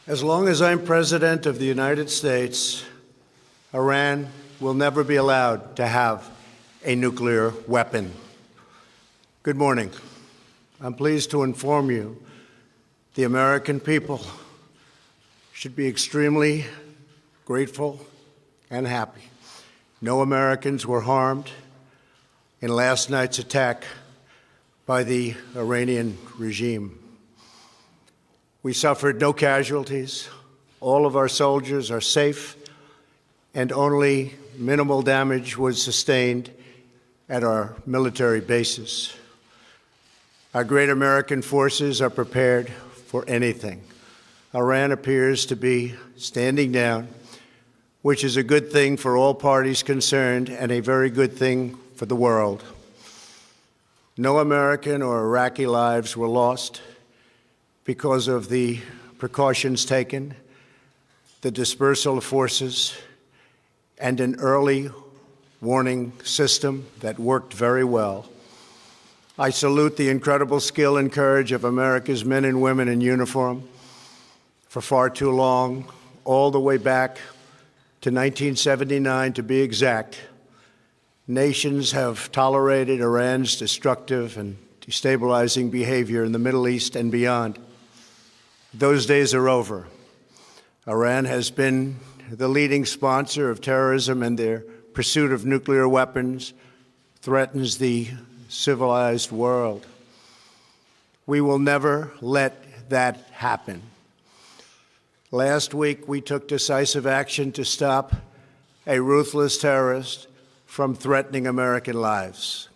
As long as I'm President of the United States, Iran will never be allowed to have a nuclear weapon. Good morning. I'm pleased to inform you the American people should be extremely grateful and happy. No Americans were harmed in last night's attack by the Iranian regime. We suffered no casualties. All of our soldiers are safe, and only minimal damage was sustained at our military bases. Our great American forces are prepared for anything. Iran appears to be standing down, which is a good thing for all parties concerned and a very good thing for the world. No American or Iraqi lives were lost because of the precautions taken, the dispersal of forces, and an early warning system that worked very well. I salute the incredible skill and courage of America's men and women in uniform. For far too long, all the way back to 1979 to be exact, nations have tolerated Iran's destructive and destabilizing behavior in the Middle East and beyond. Those days are over. Iran has been the leading sponsor of terrorism, and their pursuit of nuclear weapons threatens the civilized world. We will never let that happen. Last week, we took decisive action to stop a ruthless terrorist from threatening American lives.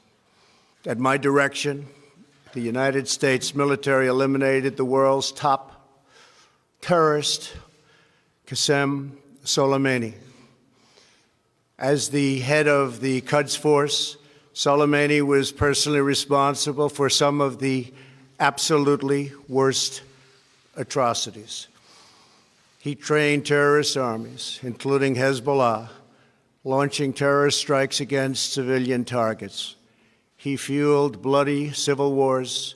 At my direction, the United States military eliminated the world's top terrorist, Qasem Soleimani. As the head of the Quds Force, Soleimani was personally responsible for some of the absolutely worst atrocities. He trained terrorist armies, including Hezbollah, launching terrorist strikes against civilian targets. He fueled bloody civil wars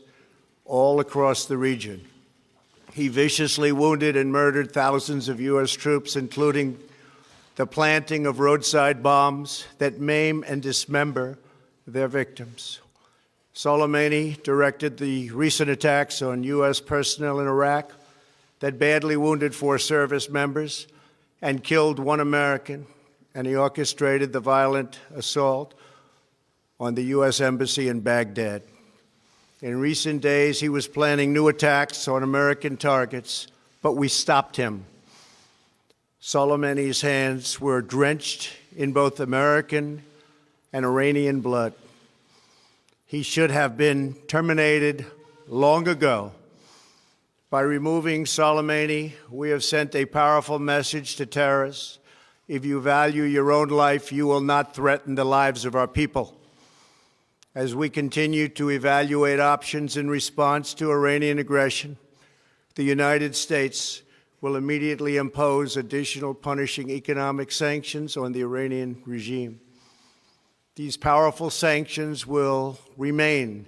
all across the region. He viciously wounded and murdered thousands of U.S. troops, including the planting of roadside bombs that maim and dismember their victims. Soleimani directed the recent attacks on U.S. personnel in Iraq that badly wounded 4 service members and killed 1 American, and he orchestrated the violent assault on the U.S. Embassy in Baghdad. In recent days, he was planning new attacks on American targets, but we stopped him. Soleimani's hands were drenched in both American and Iranian blood. He should have been terminated long ago. By removing Soleimani, we have sent a powerful message to terrorists. If you value your own life, you will not threaten the lives of our people. As we continue to evaluate options in response to Iranian aggression, the United States will immediately impose additional punishing economic sanctions on the Iranian regime. These powerful sanctions will remain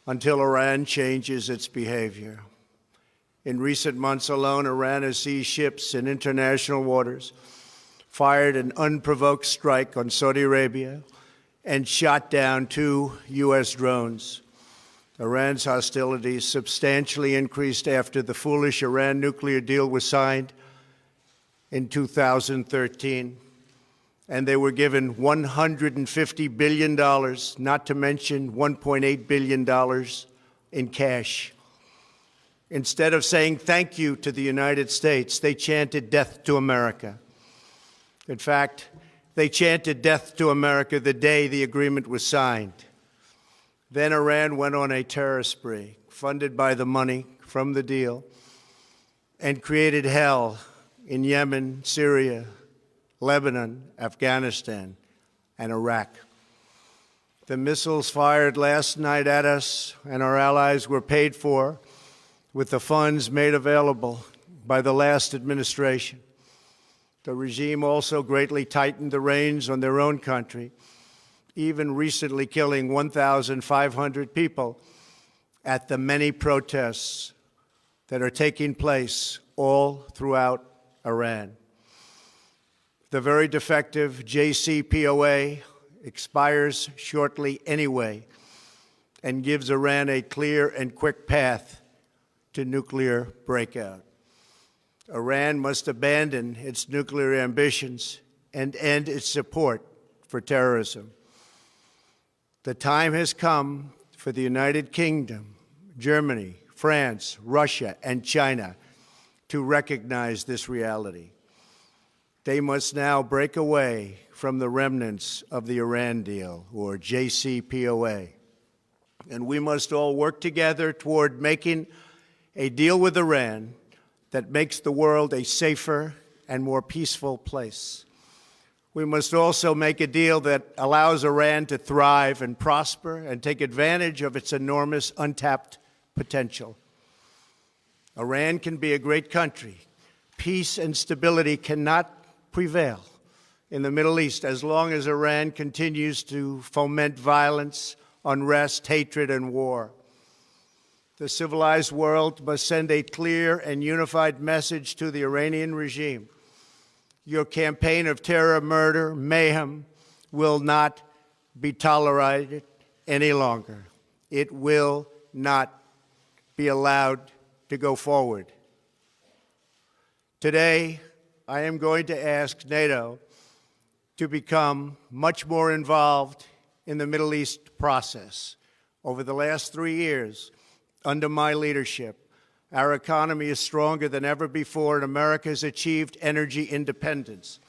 until Iran changes its behavior. In recent months alone, Iran has seized ships in international waters, fired an unprovoked strike on Saudi Arabia, and shot down 2 U.S. drones. Iran's hostilities substantially increased after the foolish Iran nuclear deal was signed in 2013, and they were given $150 billion, not to mention $1.8 billion in cash. Instead of saying thank you to the United States, they chanted death to America. In fact, they chanted death to America the day the agreement was signed. Then Iran went on a terror spree, funded by the money from the deal, and created hell in Yemen, Syria, Lebanon, Afghanistan, and Iraq. The missiles fired last night at us and our allies were paid for with the funds made available by the last administration. The regime also greatly tightened the reins on their own country, even recently killing 1,500 people at the many protests that are taking place all throughout Iran. The very defective JCPOA expires shortly anyway and gives Iran a clear and quick path to nuclear breakout. Iran must abandon its nuclear ambitions and end its support for terrorism. The time has come for the United Kingdom, Germany, France, Russia, and China to recognize this reality. They must now break away from the remnants of the Iran deal, or JCPOA. And we must all work together toward making a deal with Iran that makes the world a safer and more peaceful place. We must also make a deal that allows Iran to thrive and prosper and take advantage of its enormous untapped potential. Iran can be a great country. Peace and stability cannot prevail in the Middle East as long as Iran continues to foment violence, unrest, hatred, and war. The civilized world must send a clear and unified message to the Iranian regime. Your campaign of terror, murder, mayhem will not be tolerated any longer. It will not be allowed to go forward. Today, I am going to ask NATO to become much more involved in the Middle East process. Over the last 3 years, under my leadership, our economy is stronger than ever before, and America has achieved energy independence.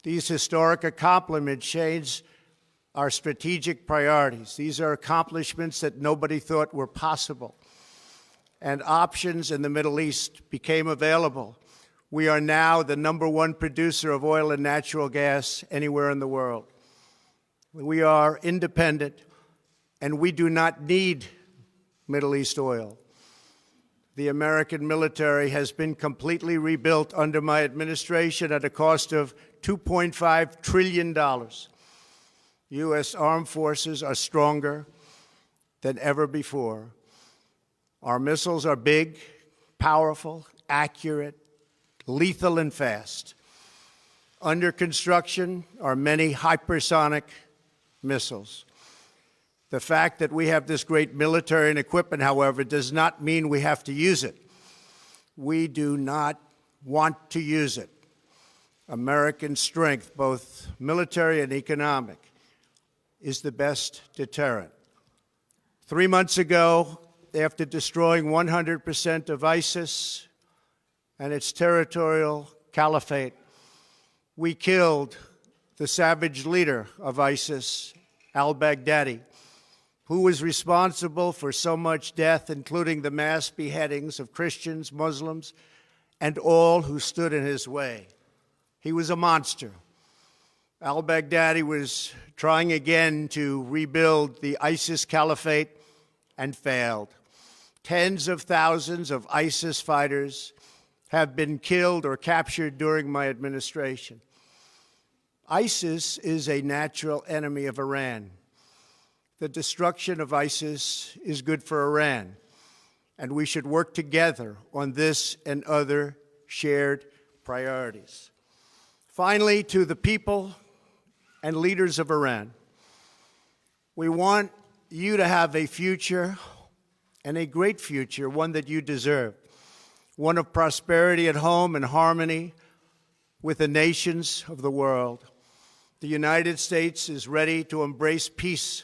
These historic accomplishments change our strategic priorities. These are accomplishments that nobody thought were possible. And options in the Middle East became available. We are now the #1 producer of oil and natural gas anywhere in the world. We are independent, and we do not need Middle East oil. The American military has been completely rebuilt under my administration at a cost of $2.5 trillion. U.S. armed forces are stronger than ever before. Our missiles are big, powerful, accurate, lethal, and fast. Under construction are many hypersonic missiles. The fact that we have this great military and equipment, however, does not mean we have to use it. We do not want to use it. American strength, both military and economic, is the best deterrent. 3 months ago, after destroying 100% of ISIS and its territorial caliphate, we killed the savage leader of ISIS, al-Baghdadi, who was responsible for so much death, including the mass beheadings of Christians, Muslims, and all who stood in his way. He was a monster. Al-Baghdadi was trying again to rebuild the ISIS caliphate and failed. Tens of thousands of ISIS fighters have been killed or captured during my administration. ISIS is a natural enemy of Iran. The destruction of ISIS is good for Iran, and we should work together on this and other shared priorities. Finally, to the people and leaders of Iran, we want you to have a future, and a great future, one that you deserve, one of prosperity at home and harmony with the nations of the world. The United States is ready to embrace peace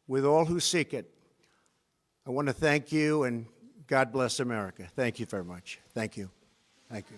with all who seek it. I want to thank you, and God bless America. Thank you very much. Thank you. Thank you.